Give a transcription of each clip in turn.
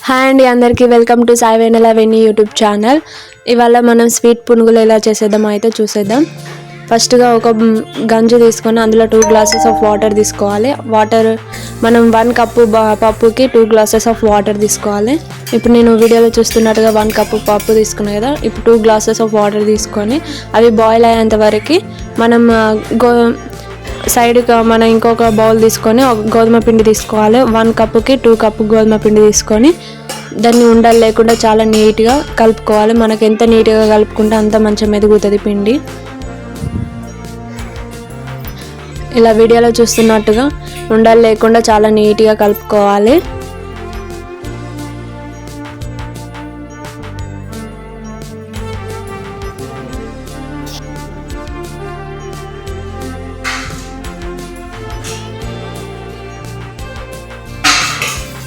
Hi అండి, అందరికీ welcome to Sai Vennela Venni YouTube channel. ఇవాళ మనం స్వీట్ పునుగులు ఎలా చేసేద్దామో అయితే చూసేద్దాం. ఫస్ట్గా ఒక గంజు తీసుకొని అందులో 2 గ్లాసెస్ ఆఫ్ వాటర్ తీసుకోవాలి. వాటర్ మనం 1 కప్పు పప్పుకి 2 గ్లాసెస్ ఆఫ్ వాటర్ తీసుకోవాలి. ఇప్పుడు నేను వీడియోలో చూస్తున్నట్టుగా 1 కప్పు పప్పు తీసుకున్నాను కదా. ఇప్పుడు 2 గ్లాసెస్ ఆఫ్ వాటర్ తీసుకొని అవి బాయిల్ అయ్యేంత వరకు మనం సైడ్గా మనం ఇంకొక బౌల్ తీసుకొని గోధుమ పిండి తీసుకోవాలి. 1 కప్పుకి 2 కప్పు గోధుమ పిండి తీసుకొని దాన్ని ఉండలు లేకుండా చాలా నీట్గా కలుపుకోవాలి. మనకు ఎంత నీట్గా కలుపుకుంటే అంత మంచిగా మెదుగుతుంది పిండి. ఇలా వీడియోలో చూస్తున్నట్టుగా ఉండలు లేకుండా చాలా నీట్గా కలుపుకోవాలి.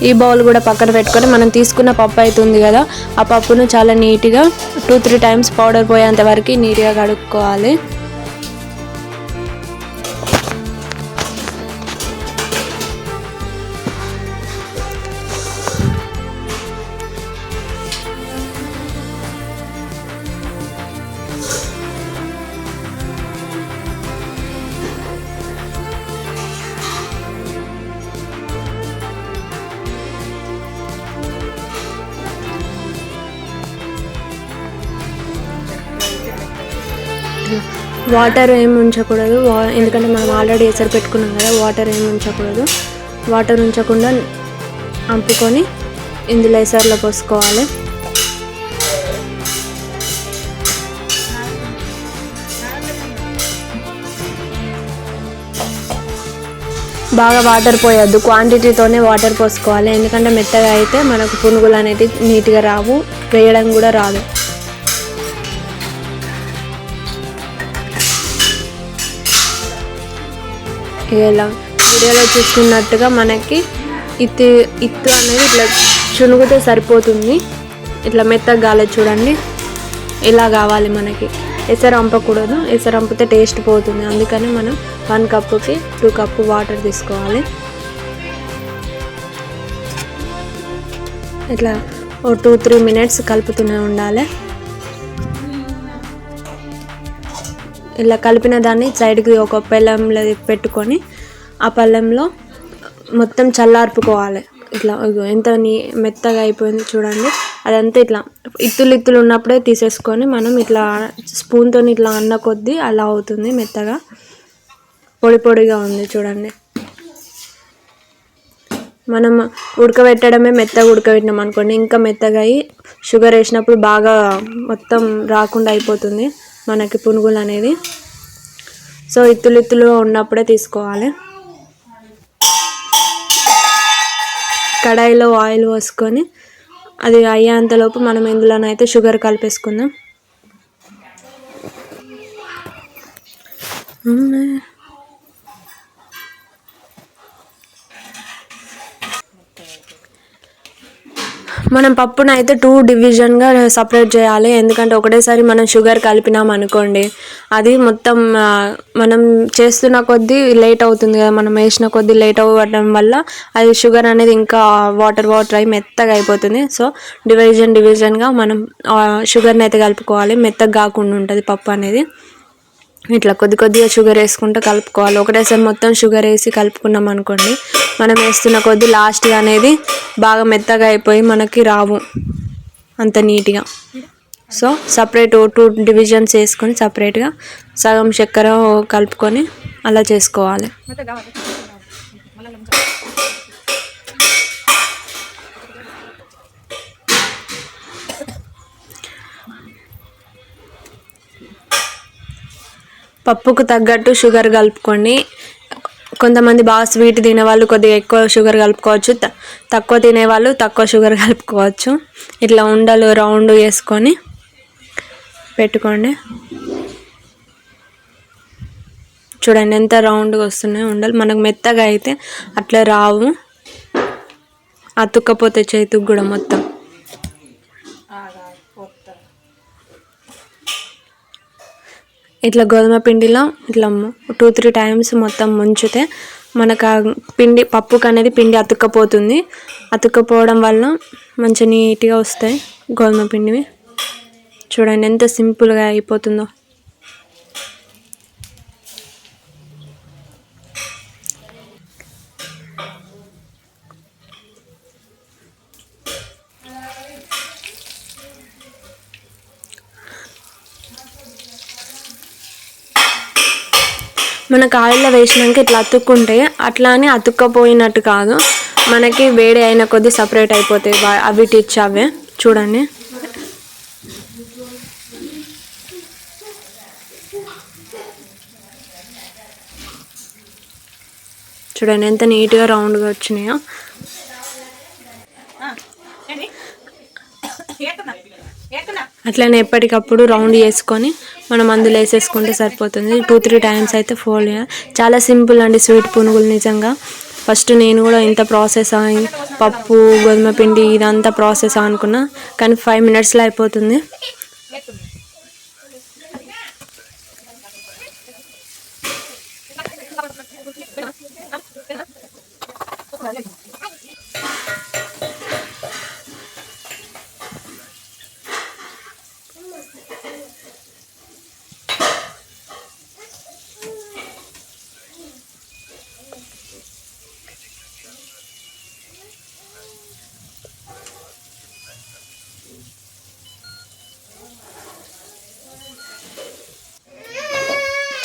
ఈ బౌల్ కూడా పక్కన పెట్టుకొని మనం తీసుకున్న పప్పు అవుతుంది కదా, ఆ పప్పును చాలా నీట్గా 2-3 టైమ్స్ పౌడర్ పోయేంత వరకు నీట్గా కడుక్కోవాలి. వాటర్ ఏమి ఉంచకూడదు, ఎందుకంటే మనం ఆల్రెడీ ఎసరు పెట్టుకున్నాం కదా. వాటర్ ఏమి ఉంచకూడదు. వాటర్ ఉంచకుండా అంపుకొని ఇందులో ఎసరులో పోసుకోవాలి. బాగా వాటర్ పోయొద్దు, క్వాంటిటీతోనే వాటర్ పోసుకోవాలి. ఎందుకంటే మెత్తగా అయితే మనకు పునుగులు అనేవి నీట్గా రావు, వేయడం కూడా రాదు. ఇలా వీడియోలో చూసుకున్నట్టుగా మనకి ఇత్తు అనేది ఇట్లా చునుగుతే సరిపోతుంది. ఇట్లా మెత్తగా కాలేదు చూడండి, ఇలా కావాలి మనకి. ఎసరు అంపకూడదు, ఎసరు అంపితే టేస్ట్ పోతుంది. అందుకని మనం 1 కప్పుకి 2 కప్పు వాటర్ తీసుకోవాలి. ఇట్లా 2-3 మినిట్స్ కలుపుతూనే ఉండాలి. ఇలా కలిపిన దాన్ని సైడ్కి ఒక పళ్ళెంలో పెట్టుకొని ఆ పళ్ళెంలో మొత్తం చల్లార్పుకోవాలి. ఇట్లా ఎంత మెత్తగా అయిపోయింది చూడండి. అదంతా ఇట్లా ఇత్తులు ఉన్నప్పుడే తీసేసుకొని మనం ఇట్లా స్పూన్తో ఇట్లా అన్న కొద్దీ అలా అవుతుంది మెత్తగా. పొడిగా ఉంది చూడండి. మనం ఉడకబెట్టడమే మెత్తగా ఉడకబెట్టినాం అనుకోండి, ఇంకా మెత్తగా అయ్యి షుగర్ వేసినప్పుడు బాగా మొత్తం రాకుండా అయిపోతుంది మనకి పునుగులు అనేది. సో ఇత్తులు ఉన్నప్పుడే తీసుకోవాలి. కడాయిలో ఆయిల్ పోసుకొని అది అయ్యేంతలోపు మనం ఇందులోనైతే షుగర్ కలిపేసుకుందాం. మనం పప్పునైతే 2 డివిజన్గా సపరేట్ చేయాలి. ఎందుకంటే ఒకటేసారి మనం షుగర్ కలిపినాం అనుకోండి, అది మొత్తం మనం చేస్తున్న కొద్దీ లేట్ అవుతుంది కదా. మనం వేసిన కొద్దీ లేట్ అవ్వడం వల్ల అది షుగర్ అనేది ఇంకా వాటర్ అయి మెత్తగా అయిపోతుంది. సో డివిజన్గా మనం షుగర్ని అయితే కలుపుకోవాలి. మెత్తగా కాకుండా ఉంటుంది పప్పు అనేది. ఇట్లా కొద్దిగా షుగర్ వేసుకుంటూ కలుపుకోవాలి. ఒకటేసారి మొత్తం షుగర్ వేసి కలుపుకున్నాం అనుకోండి, మనం వేస్తున్న కొద్దీ లాస్ట్గా అనేది బాగా మెత్తగా అయిపోయి మనకి రావు అంత నీట్గా. సో సపరేట్ 2 డివిజన్స్ వేసుకొని సపరేట్గా సగం చక్కెర కలుపుకొని అలా చేసుకోవాలి. పప్పుకు తగ్గట్టు షుగర్ కలుపుకొని, కొంతమంది బాగా స్వీట్ తినేవాళ్ళు కొద్దిగా ఎక్కువ షుగర్ కలుపుకోవచ్చు, తక్కువ తినేవాళ్ళు తక్కువ షుగర్ కలుపుకోవచ్చు. ఇట్లా ఉండలు రౌండ్ వేసుకొని పెట్టుకోండి. చూడండి ఎంత రౌండ్గా వస్తున్నాయి ఉండలు. మనకు మెత్తగా అయితే అట్లా రావు, అతుక్కపోతే చేతికి కూడా మొత్తం. ఇట్లా గోధుమ పిండిలో ఇట్లా 2-3 టైమ్స్ మొత్తం ముంచితే మనకు ఆ పిండి పప్పుకు అనేది పిండి అతుక్కపోతుంది. అతుక్కపోవడం వల్ల మంచి నీట్గా వస్తాయి గోధుమ పిండివి. చూడండి ఎంత సింపుల్గా అయిపోతుందో. మనకు ఆయిల్లో వేసినాక ఇట్లా అతుక్కుంటే అట్లా అని అతుక్కపోయినట్టు కాదు, మనకి వేడి అయిన కొద్దీ సపరేట్ అయిపోతాయి అవి టిచ్ అవే. చూడండి చూడండి ఎంత నీట్గా రౌండ్గా వచ్చినాయో. అట్లనే ఎప్పటికప్పుడు రౌండ్ చేసుకొని మనం అందులో వేసేసుకుంటే సరిపోతుంది. 2-3 టైమ్స్ అయితే ఫోల్డ్ చేయాలి. చాలా సింపుల్ అండి స్వీట్ పునుగులు నిజంగా. ఫస్ట్ నేను కూడా ఇంత ప్రాసెస్ పప్పు గోధుమ పిండి ఇదంతా ప్రాసెస్ అనుకున్నా, కానీ 5 minutesలో అయిపోతుంది.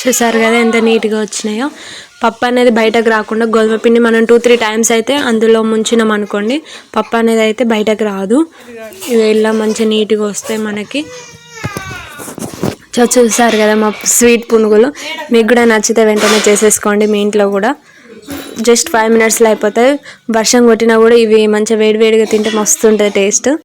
చూసారు కదా ఎంత నీట్గా వచ్చినాయో. పప్పు అనేది బయటకు రాకుండా గోధుమ పిండి మనం 2-3 టైమ్స్ అయితే అందులో ముంచినాం అనుకోండి, పప్పు అనేది అయితే బయటకు రాదు. ఇవి ఇలా మంచి నీట్గా వస్తాయి మనకి. చూసారు కదా మా స్వీట్ పునుగులు. మీకు కూడా నచ్చితే వెంటనే చేసేసుకోండి మీ ఇంట్లో కూడా. జస్ట్ 5 minutesలో అయిపోతాయి. వర్షం కొట్టినా కూడా ఇవి మంచిగా వేడివేడిగా తింటే మస్తు ఉంటుంది టేస్ట్.